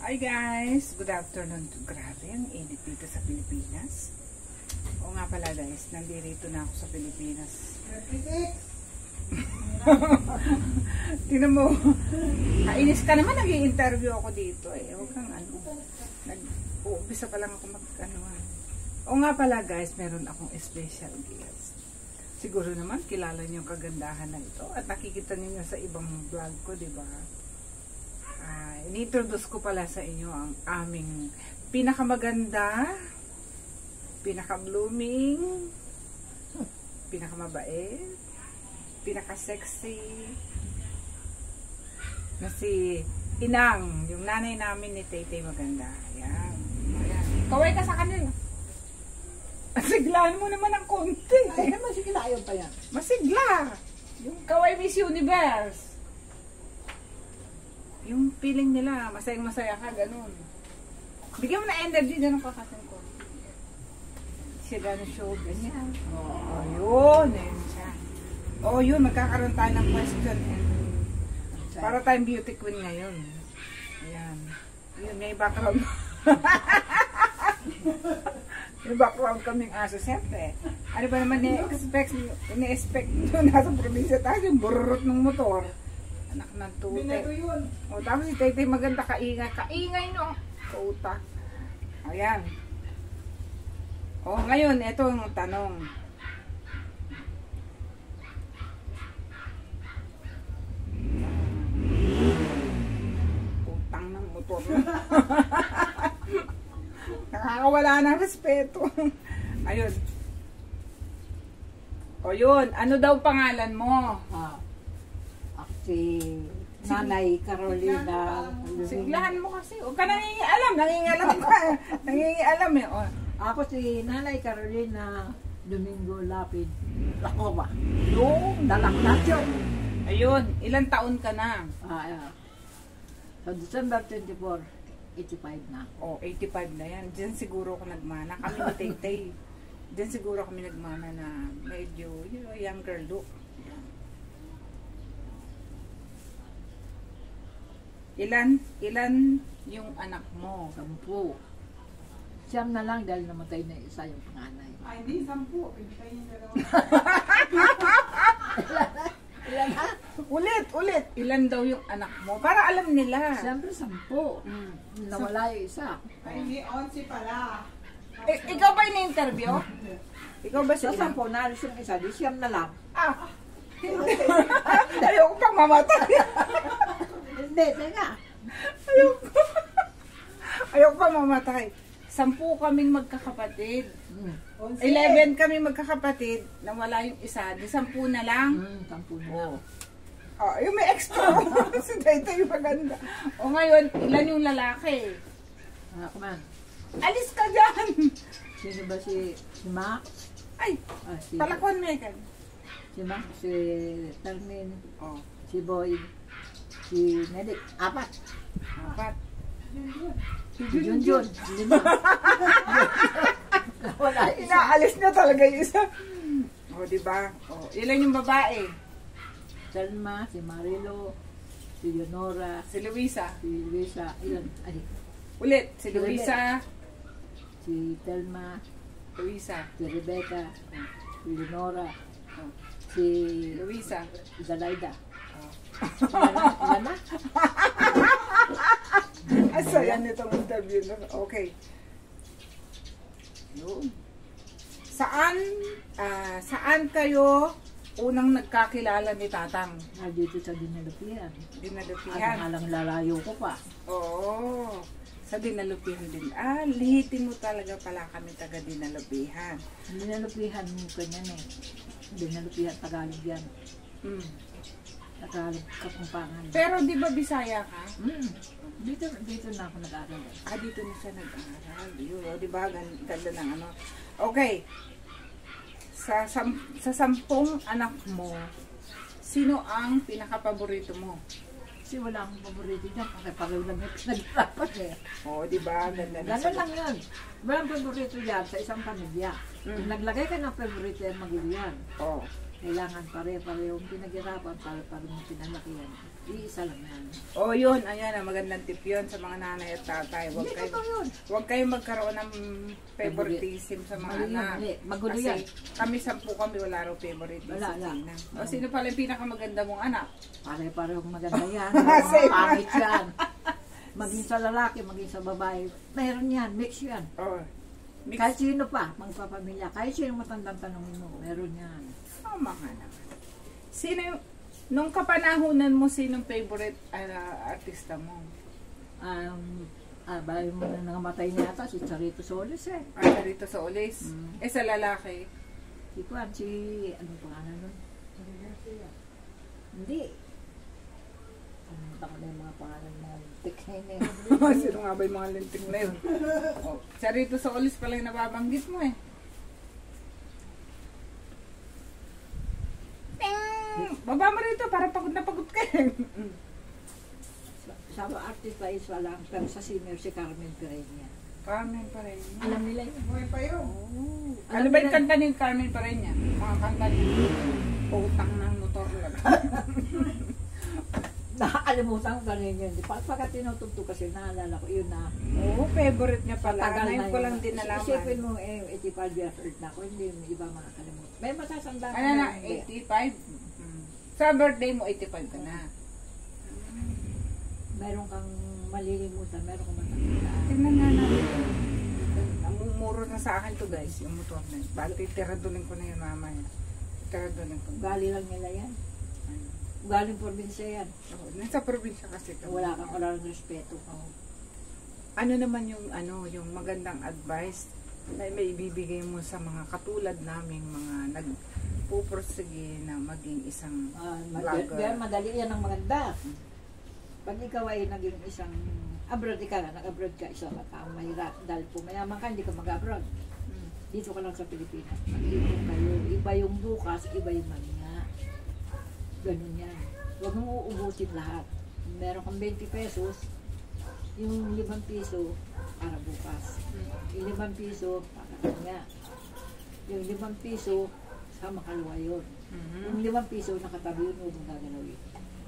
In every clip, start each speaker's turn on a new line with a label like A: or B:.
A: Hi guys! Good afternoon. Grabe, ang init dito sa Pilipinas. O nga pala guys, nandito na ako sa Pilipinas. Tingnan mo, kainis ka naman, nag-i-interview ako dito eh. Huwag kang ano, nag-uumpisa pa lang ako mag-anuan. O nga pala guys, meron akong special guest. Siguro naman, kilala niyo yung kagandahan na ito at nakikita niyo sa ibang vlog ko, di ba? Ini-introduce ko pala sa inyo ang aming pinakamaganda, pinaka-blooming, pinakamabait, pinaka-sexy na si Inang, yung nanay namin ni Taytay Maganda. Ayan. Ayan. Kaway ka sa kanila. Masiglaan mo naman ng konti.
B: Ay, masigla yun pa yan.
A: Masigla. Yung kaway Miss Universe. Yung feeling nila, masayang-masaya ka, ganun. Bigyan mo na energy, ganun ka kasi ko. Siya ganun show, ganyan. Oh, yun. Ayun siya. Oh, yun, magkakaroon tayo ng question. Para tayong beauty queen ngayon. Ayan. Yun, may background. May background kaming aso, siyempre. Ano ba naman ni-expect nyo nasa probinsya tayo, yung bururot ng motor. Anak ng tute. O, tapos si Taytay Maganda, kaingay. Kaingay no. Kautak. Ayan. O, ngayon, ito ang tanong. Utang ng motor. Nakakawala ng respeto. Ayun. O, yun. Ano daw pangalan mo?
B: Si Nanay Carolina.
A: Siglahan mo kasi. Huwag ka nangingialam. Nangingialam ka. Nangingialam eh. O.
B: Ako si Nanay Carolina Domingo Lapid Lacoba.
A: Yung
B: Dalaklat yun.
A: ayun. Ilang taon ka na?
B: So December 24, 85 na.
A: O, 85 na yan. Diyan siguro ako nagmana. Kami ni Taytay. Diyan siguro kami nagmana na medyo younger look. Ilan yung anak mo?
B: 10. Siyam na lang dahil namatay na isa yung panganay.
A: Ay, hindi, 10. Ibigay yung dalawa.
B: Ilan ha?
A: Ulit. Ilan daw yung anak mo? Para alam nila.
B: Siyempre 10. Nawala yung isa.
C: Ay, hindi, 11 pala.
A: Ikaw ba ini-interview? Ikaw ba si
B: Sa
A: Inang?
B: 10, nalis yung isa, di siyam na lang.
A: Ayoko pang mamatay.
B: Hindi, teka.
A: Ayoko pang mamatay. 10 kaming magkakapatid. 11 kami magkakapatid. Nawala yung isa. Di 10 na lang.
B: 10 na lang.
A: Oh, yung may extra. Si Taytay Maganda. O ngayon, ilan yung lalaki?
B: Come on.
A: Alis ka dyan.
B: Sino ba si Max?
A: Ay,
B: Si
A: talakwan mo yan.
B: Max, si Termin,
A: Oh,
B: si Boy, si Medic. 4.
A: apat.
B: Si Junjun. 5. Wala isa.
A: Inaalis na talaga yung isa. O, diba? O, ilan yung babae?
B: Selma, si Marilo, si Leonora,
A: Si Luisa.
B: si Luisa, ilan? Ay,
A: Ulit, si Luisa.
B: si Telma,
A: Luisa.
B: si Rebecca, si Leonora,
A: Oh,
B: si
A: Luisa.
B: Zalaida.
A: Oh.
B: Ilan na?
A: Asaya nitong interview na. Okay. Yun. Saan kayo unang nagkakilala ni Tatang?
B: Dito sa Dinalupian.
A: Dinalupihan.
B: Alang lalayo ko pa.
A: Oo. Sa Dinalupihan din. Lihitin mo talaga pala kami taga Dinalupihan.
B: Dinalupihan mo kanyan eh. Dinalupihan Tagalog yan. Tagalog Kapampangan.
A: Pero di ba Bisaya ka?
B: Dito na ako nag-aaral.
A: Dito na siya nag-aaral. Yun, di ba? Ganda ng ano. Okay. Sa 10 anak mo, sino ang pinaka-paborito mo?
B: Kasi wala akong paborito dyan. Pare-pareho lang yung pinag-arapan eh.
A: Oo, di ba? Ganda na
B: Gano'n lang yun. Walang paborito dyan sa isang pamilya. Kung naglagay ka ng paborito yan, mag-iyan.
A: Oo.
B: Kailangan pare-pareho yung pinag-arapan para mong pinalakihan. Iisa lang yan.
A: Oh, yun, ayan, magandang tip yun sa mga nanay at tatay.
B: Hindi totoo yun.
A: Huwag kayong magkaroon ng favoritism sa mga
B: Mali yun,
A: anak.
B: mali. Magulo
A: Kasi
B: yan.
A: kami 10 kami, wala raw favoritism.
B: Wala.
A: O sino pala yung pinakamaganda mong anak?
B: Pare-parehong maganda yan.
A: Same.
B: Pangit yan. Maging sa lalaki, maging sa babae. Meron yan, mix yan.
A: Oh, mix.
B: Kahit sino pa, magpapamilya. Kahit sino matandang tanongin mo, meron yan.
A: Tama nga naman. Sino yung, nung kapanahunan mo, sinong favorite artista mo?
B: Bayo mo na nangamatay niya ata, si Charito Solis eh.
A: Rito sa Olis. Sa lalaki.
B: Si Juan, anong pangalan nun? Hindi. Ano na yung mga pangalan mga lintik na yun eh.
A: Sino nga ba yung mga lintik na yun? Oh, Rito sa Olis pala yung nababanggit mo eh. Baba mo rito, para pagod na pagod ka.
B: Sa artist pa is wala, pero sa senior si Carmen Pereña.
A: Carmen pa rin.
B: Alam nila yun.
C: Buhay pa yun.
A: Ano ba yung kanta ni Carmen pa rin yan? Mga kanta ni Utang ng motor lang.
B: Nakakalimutan ko rin yun. Pagka tinutugtog kasi naalala ko, yun na.
A: Oo, favorite niya pala.
B: Tagal
A: Ngayon
B: na
A: ko
B: yun.
A: lang din nalaman.
B: Isipin mo, 85 years old na ako, hindi yung iba makakalimutan. May matatanda
A: Ano na, 85? Sa birthday mo, 85 ka na.
B: Meron kang malilimutan, meron kang matatandaan.
A: Tingnan nga natin. Namumuro na sa akin to guys, yung motor na yun. Bali, titiradunin ko na yun mamaya. Titiradunin ko.
B: Ugali lang nila yan. Ugaling probinsya yan.
A: Oo, nasa probinsya kasi ito.
B: Wala kang respeto.
A: Ano naman yung yung magandang advice na may ibibigay mo sa mga katulad naming mga nagpupursige na maging isang vlogger?
B: Madali yan ang maganda. Pag ikaw ay naging isang abroad ka, nag-abroad ka, isa ka mahirap dahil pumayaman ka, hindi ka mag-abroad. Dito ka lang sa Pilipinas. Mag-ipon kayo. Iba yung bukas, iba yung mamaya. Ganun yan. Huwag mong uubusin lahat. Meron kang 20 pesos, yung 5 piso para bukas. Yung 5 piso para kanya. Yung 5 piso, sa makalawa yun. Yung 5 piso nakatabi yun, huwag mong gagalawin.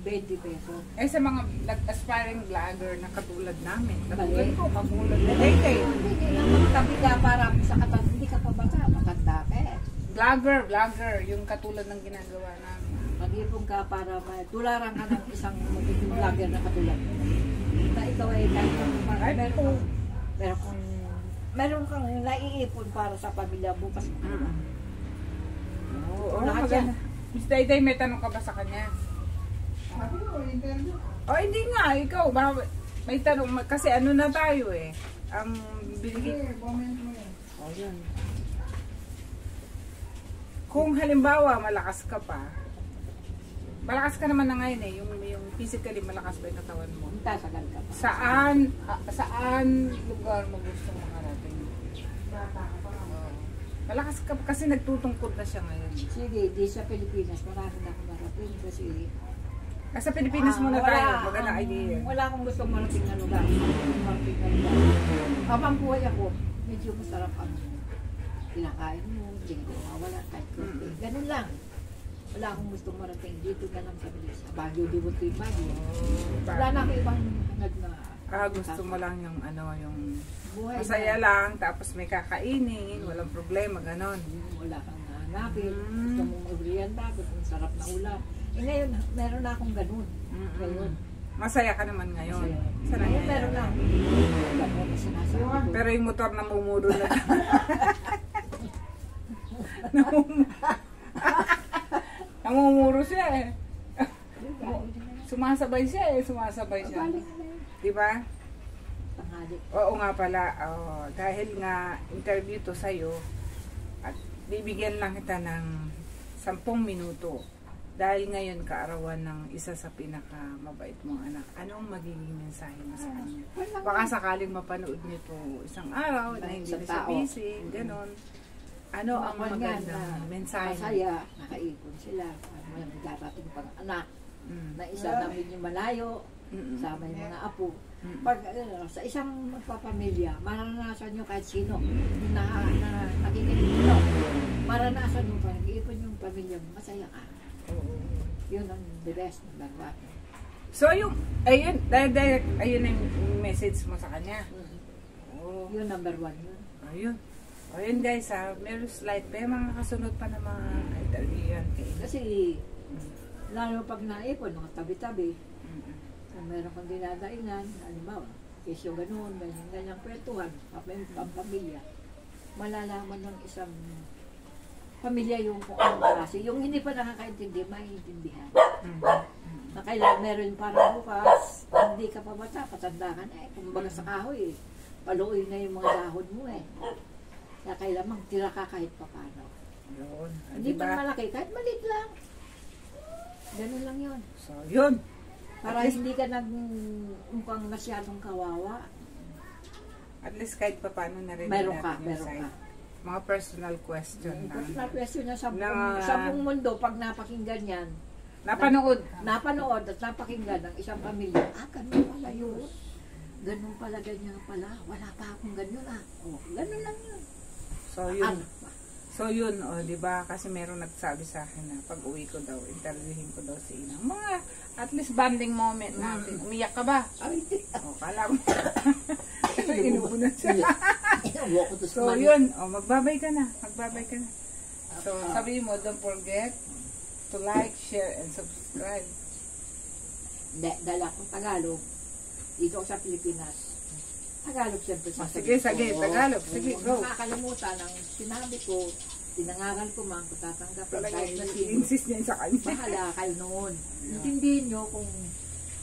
B: 20 pesos.
A: Sa mga aspiring vlogger na katulad namin, katulad
B: Bali.
A: ko, katulad na Tay.
B: Hindi lang makatabi ka para sa katang, hindi ka pa bata, makanda ka eh.
A: Vlogger, yung katulad ng ginagawa namin.
B: Mag-ipon ka para tularan ka ng isang magiging vlogger na katulad mo. Na ikaw ay meron kang naiipon para sa pamilya bukas mo.
A: Oo,
B: Lahat
A: maganda.
B: yan.
A: Miss Day, may tanong ka ba sa kanya?
C: Sabi ko, interview.
A: Oh, hindi nga, ikaw. May tanong, kasi ano na tayo eh. Ang binigay.
C: Sige, comment mo yun.
A: Oh, yun. Kung halimbawa, malakas ka pa, malakas ka naman na ngayon eh, yung physically malakas ba yung katawan mo?
B: Tasagal ka pa.
A: Saan lugar mo gusto makarating?
C: Bata ka pa.
A: Malakas ka kasi nagtutungkod na siya ngayon.
B: Sige, di sa Pilipinas, marami na akong marating kasi
A: Sa Pilipinas muna tayo, magandang idea.
B: Wala akong gustong marating na lugar. Marating na lugar. Habang buhay ako, medyo masarap ang kinakain mo, hindi ka mawala kahit konti. Ganun lang. Wala akong gustong marating dito na lang sa Bilis. Baguio, Dibot ko yung Baguio. Wala na ako ibang hanag na.
A: Gusto mo lang yung yung
B: buhay
A: masaya
B: na.
A: lang, tapos may kakainin, walang problema, ganon.
B: Wala kang hanapin. Gusto mong magrianda, gusto mong sarap na ulam. Ngayon, meron na akong ganun. Ngayon.
A: Masaya ka naman ngayon.
B: Masaya.
A: Sa
B: Ngayon,
A: nangyayari.
B: meron na. Ganun na sinasabi ko.
A: Pero yung motor na mumuro na. Namumuro siya eh. Sumasabay siya.
B: Balik na yun.
A: Diba?
B: Tanghali.
A: Oo nga pala. Dahil nga interview to sa'yo, at bibigyan lang kita ng 10 minuto. Dahil ngayon kaarawan ng isa sa pinakamabait mong anak, anong magiging mensahe mo sa kanya? Baka sakaling mapanood niyo to isang araw na hindi na siya busy, ganon. Ano ang magandang mensahe?
B: Masaya, nakaipon sila. May darating pang anak. Na isa namin yung malayo, sama yung mga apo. Pag sa isang magpapamilya, maranasan nyo kahit sino na nakikinig nyo. Maranasan nyo pag nag-iipon yung pamilya mo, masaya ka. Yun ang the best na gagawa.
A: So, ayun, ayun ang message mo sa kanya. Oh,
B: Yun, number 1 yun.
A: ayun. Ayun guys, meron slide pa yung mga kasunod pa na mga interview yan.
B: Kasi, lalo pag naipon, mga tabi-tabi, kung meron kang dinadainan, halimbawa, kesyo ganun, ganyan kwentuhan, pamilya, malalaman ng isang pamilya yung kung ano kasi. Yung hindi pa nakakaintindi, maiintindihan. Na kailangan meron para bukas, hindi ka pa bata, patanda ka na eh. Kumbaga sa kahoy eh, paluoy na yung mga dahon mo eh. Kaya kailangan magtira ka kahit pa paano.
A: Yun.
B: Hindi pa malaki, kahit maliit lang. Ganun lang yun.
A: So, yun.
B: Para hindi ka mukhang masyadong kawawa.
A: At least kahit pa paano na rin
B: Meron ka,
A: natin yung
B: meron
A: side.
B: ka.
A: Mga personal question na.
B: Personal question na sa
A: Na-
B: buong mundo, pag napakinggan yan,
A: Napanood.
B: napanood at napakinggan ng isang pamilya, ganun pala yun. Ganun pala, ganyan pala. Wala pa akong ganyan ganun lang yun.
A: So, yun.
B: Ano pa?
A: So, yun, di ba? Kasi meron nagsabi sa akin na pag uwi ko daw, interviewin ko daw si Inang. Mga, at least bonding moment natin. Umiyak ka ba?
B: Ay, hindi.
A: Kala mo. Inuunan siya.
B: Inuwa ko to sa
A: So,
B: mali.
A: yun. Magbabay ka na. Magbabay ka na. So, sabi mo, don't forget to like, share, and subscribe.
B: Dala akong Tagalog. Dito ako sa Pilipinas. Tagalog siyempre sa
A: Sige, Tagalog. Sige, go.
B: Makakalimutan ang sinabi ko, tinangaral ko man, kung tatanggapin
A: Talaga,
B: kahit na sino.
A: i-insist niya sa kanya.
B: Bahala kayo noon. Intindihin nyo kung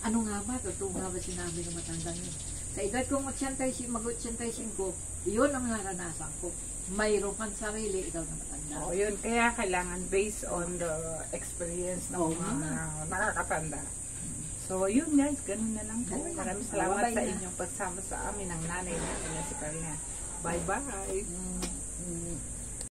B: ano nga ba, totoo nga ba sinabi ng matandang yun. Sa edad kong mag-85 ko, yun ang naranasan ko. Mayroon kang sarili, ikaw na matanda.
A: Oh, yun. Kaya kailangan based on the experience ng mga nakakatanda. So, yun guys, ganun na lang po. Maraming salamat sa inyong pagsama sa amin ng nanay natin na si Karina. Bye-bye!